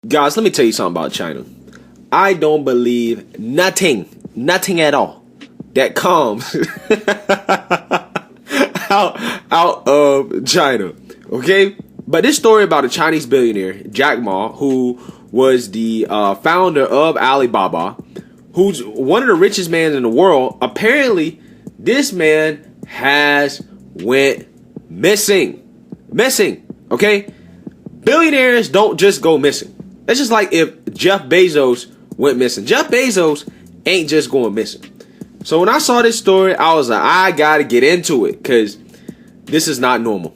Guys, let me tell you something about China. I don't believe nothing at all that comes out of China. Okay? But this story about a Chinese billionaire, Jack Ma, who was the founder of Alibaba, who's one of the richest men in the world. Apparently, this man has went missing. Okay? Billionaires don't just go missing. It's just like if Jeff Bezos went missing. Jeff Bezos ain't just going missing. So when I saw this story, I was like, I gotta get into it because this is not normal.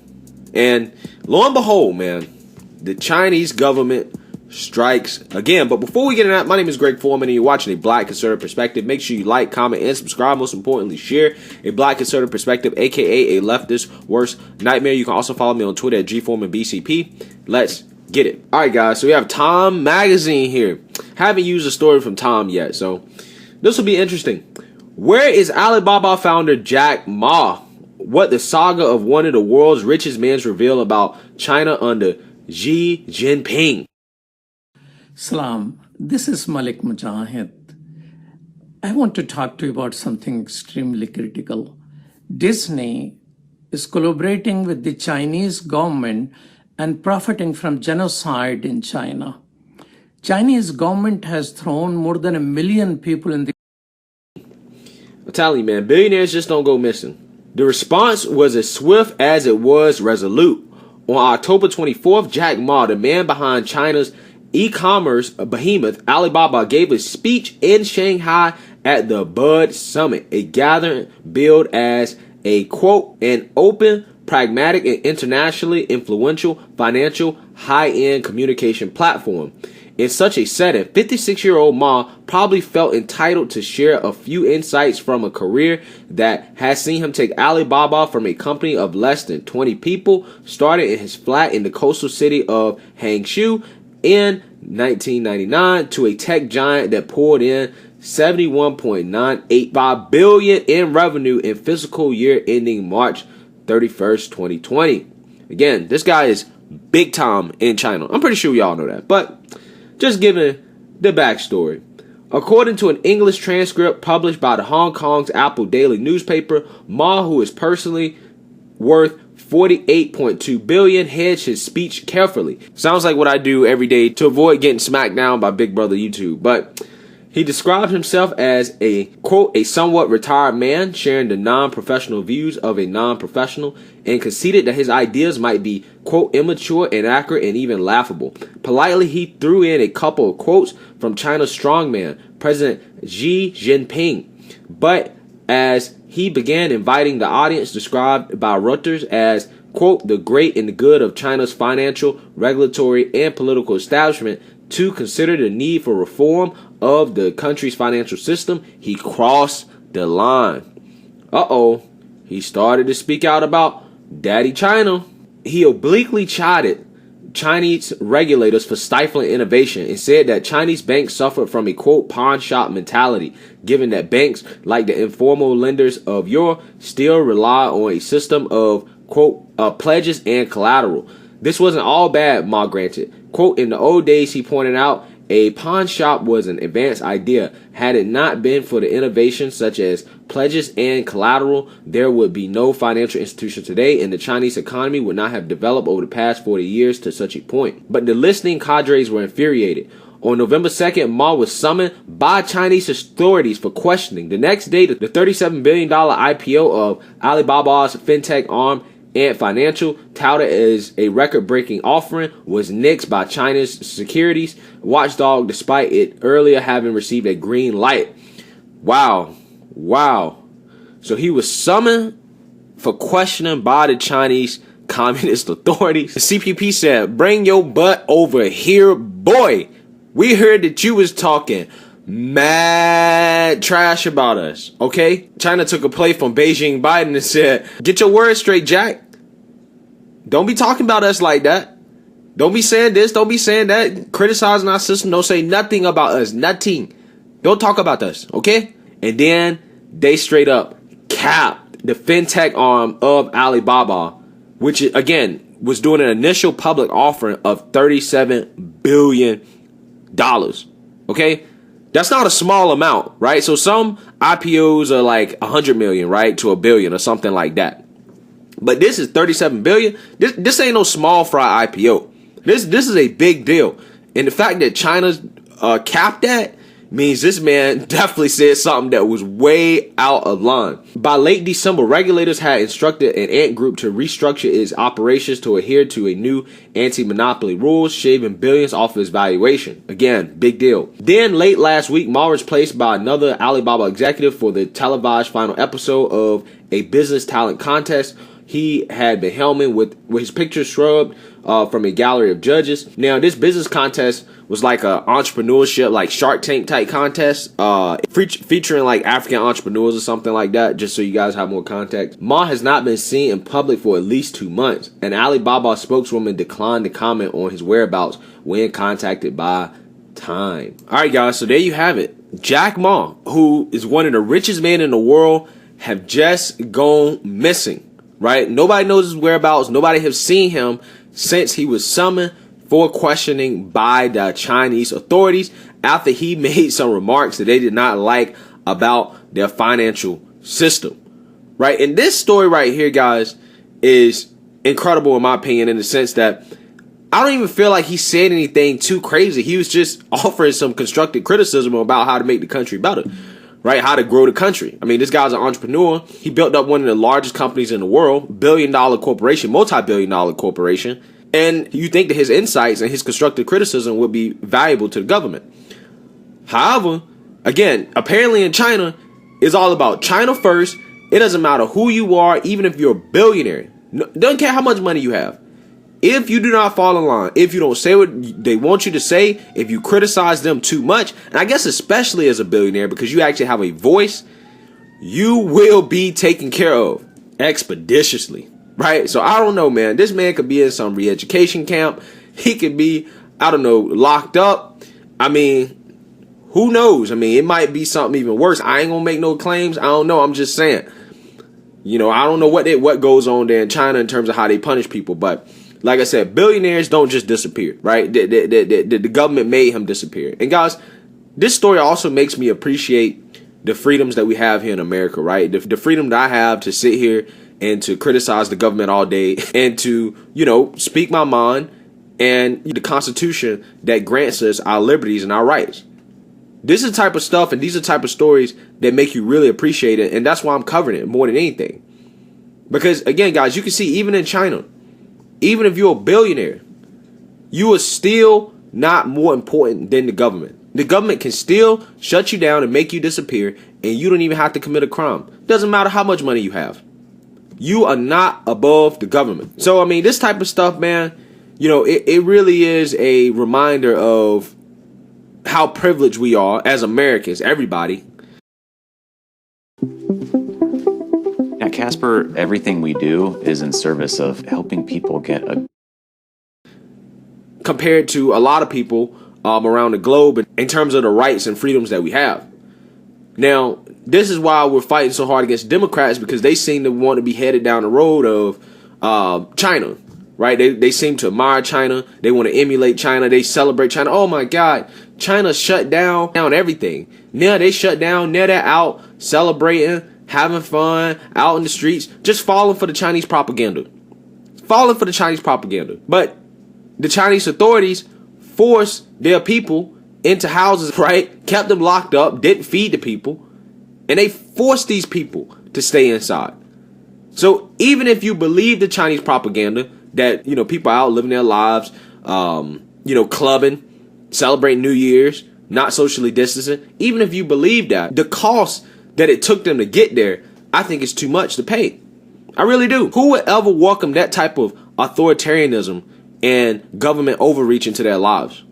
And lo and behold, man, the Chinese government strikes again. But before we get into that, my name is Greg Foreman and you're watching A Black Conservative Perspective. Make sure you like, comment, and subscribe. Most importantly, share. A Black Conservative Perspective, aka a leftist worst nightmare. You can also follow me on Twitter at GForemanBCP. Let's get it. All right, guys. So we have Time Magazine here. Haven't used a story from Time yet, so this will be interesting. Where is Alibaba founder Jack Ma? What the saga of one of the world's richest men reveal about China under Xi Jinping. Salam, this is Malik Mujahid. I want to talk to you about something extremely critical. Disney is collaborating with the Chinese government and profiting from genocide in China. Chinese government has thrown more than 1 million people in the... I'm telling you, man, billionaires just don't go missing. The response was as swift as it was resolute. On October 24th, Jack Ma, the man behind China's e-commerce behemoth Alibaba, gave a speech in Shanghai at the Bud Summit, a gathering billed as a, quote, an open, pragmatic, and internationally influential financial high-end communication platform. In such a setting, 56-year-old Ma probably felt entitled to share a few insights from a career that has seen him take Alibaba from a company of less than 20 people, started in his flat in the coastal city of Hangzhou in 1999, to a tech giant that poured in $71.985 billion in revenue in fiscal year ending March 31st, 2020. Again, this guy is big time in China. I'm pretty sure y'all know that, but just giving the backstory. According to an English transcript published by the Hong Kong's Apple Daily newspaper, Ma, who is personally worth $48.2 billion, hedged his speech carefully. Sounds like what I do every day to avoid getting smacked down by Big Brother YouTube. But he described himself as a, quote, a somewhat retired man, sharing the non-professional views of a non-professional, and conceded that his ideas might be, quote, immature, inaccurate, and even laughable. Politely, he threw in a couple of quotes from China's strongman, President Xi Jinping. But as he began inviting the audience, described by Reuters as, quote, the great and the good of China's financial, regulatory, and political establishment, to consider the need for reform of the country's financial system, he crossed the line. He started to speak out about Daddy China. He obliquely chided Chinese regulators for stifling innovation and said that Chinese banks suffered from a, quote, pawn shop mentality, given that banks, like the informal lenders of yore, still rely on a system of, quote, pledges and collateral. This wasn't all bad, Ma granted. Quote, in the old days, he pointed out, a pawn shop was an advanced idea. Had it not been for the innovations such as pledges and collateral, there would be no financial institution today, and the Chinese economy would not have developed over the past 40 years to such a point. But the listening cadres were infuriated. On November 2nd, Ma was summoned by Chinese authorities for questioning. The next day, the $37 billion IPO of Alibaba's fintech arm, Ant Financial, touted as a record-breaking offering, was nixed by China's securities watchdog despite it earlier having received a green light. Wow. So he was summoned for questioning by the Chinese communist authorities. The CPP said, bring your butt over here, boy. We heard that you was talking mad trash about us, okay? China took a play from Beijing Biden and said, get your words straight, Jack. Don't be talking about us like that. Don't be saying this, don't be saying that, criticizing our system. Don't say nothing about us, nothing. Don't talk about us, okay? And then they straight up capped the fintech arm of Alibaba, which, again, was doing an initial public offering of $37 billion. Okay? That's not a small amount, right? So some IPOs are like 100 million, right? To a billion or something like that. But this is 37 billion. This ain't no small fry IPO. This is a big deal. And the fact that China's capped that means this man definitely said something that was way out of line. By late December, regulators had instructed an ant group to restructure its operations to adhere to a new anti-monopoly rules, shaving billions off its valuation. Again, big deal. Then late last week, Ma was placed by another Alibaba executive for the televised final episode of a business talent contest. He had been helming with his picture shrugged from a gallery of judges. Now, this business contest was like a entrepreneurship, like Shark Tank type contest, featuring like African entrepreneurs or something like that, just so you guys have more context. Ma has not been seen in public for at least 2 months. An Alibaba spokeswoman declined to comment on his whereabouts when contacted by Time. All right, guys, so there you have it. Jack Ma, who is one of the richest men in the world, have just gone missing. Right? Nobody knows his whereabouts. Nobody has seen him since he was summoned for questioning by the Chinese authorities after he made some remarks that they did not like about their financial system. Right? And this story right here, guys, is incredible in my opinion, in the sense that I don't even feel like he said anything too crazy. He was just offering some constructive criticism about how to make the country better. Right? How to grow the country. I mean, this guy's an entrepreneur. He built up one of the largest companies in the world, billion-dollar corporation, multi-billion-dollar corporation. And you think that his insights and his constructive criticism would be valuable to the government. However, again, apparently in China, it's all about China first. It doesn't matter who you are, even if you're a billionaire. Doesn't care how much money you have. If you do not fall in line, if you don't say what they want you to say, if you criticize them too much, and I guess especially as a billionaire, because you actually have a voice, you will be taken care of expeditiously, right? So I don't know, man. This man could be in some re-education camp. He could be, I don't know, locked up. I mean, who knows? I mean, it might be something even worse. I ain't gonna make no claims. I don't know. I'm just saying. You know, I don't know what goes on there in China in terms of how they punish people, but like I said, billionaires don't just disappear, right? The government made him disappear. And guys, this story also makes me appreciate the freedoms that we have here in America, right? The freedom that I have to sit here and to criticize the government all day and to, you know, speak my mind, and the Constitution that grants us our liberties and our rights. This is the type of stuff and these are the type of stories that make you really appreciate it. And that's why I'm covering it more than anything. Because again, guys, you can see even in China, even if you're a billionaire, you are still not more important than the government. The government can still shut you down and make you disappear, and you don't even have to commit a crime. Doesn't matter how much money you have. You are not above the government. So, I mean, this type of stuff, man, you know, it really is a reminder of how privileged we are as Americans, everybody. At Casper, everything we do is in service of helping people get a... Compared to a lot of people around the globe in terms of the rights and freedoms that we have. Now, this is why we're fighting so hard against Democrats, because they seem to want to be headed down the road of China, right? They seem to admire China. They want to emulate China. They celebrate China. Oh, my God. China shut down everything. Now they shut down. Now they're out celebrating, having fun, out in the streets, just falling for the Chinese propaganda. Falling for the Chinese propaganda. But the Chinese authorities forced their people into houses, right? Kept them locked up, didn't feed the people. And they forced these people to stay inside. So even if you believe the Chinese propaganda that, you know, people are out living their lives, you know, clubbing, celebrating New Year's, not socially distancing, even if you believe that, the cost that it took them to get there, I think it's too much to pay. I really do. Who would ever welcome that type of authoritarianism and government overreach into their lives?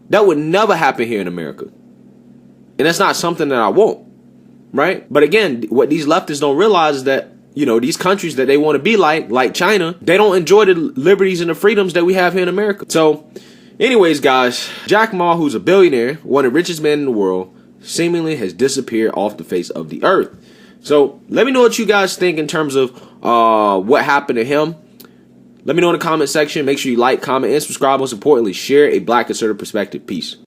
That would never happen here in America. And that's not something that I want, right? But again, what these leftists don't realize is that, you know, these countries that they want to be like China, they don't enjoy the liberties and the freedoms that we have here in America. So anyways, guys, Jack Ma, who's a billionaire, one of the richest men in the world, seemingly has disappeared off the face of the earth. So let me know what you guys think in terms of what happened to him. Let me know in the comment section. Make sure you like, comment, and subscribe. Most importantly, share a Black conservative perspective. Peace.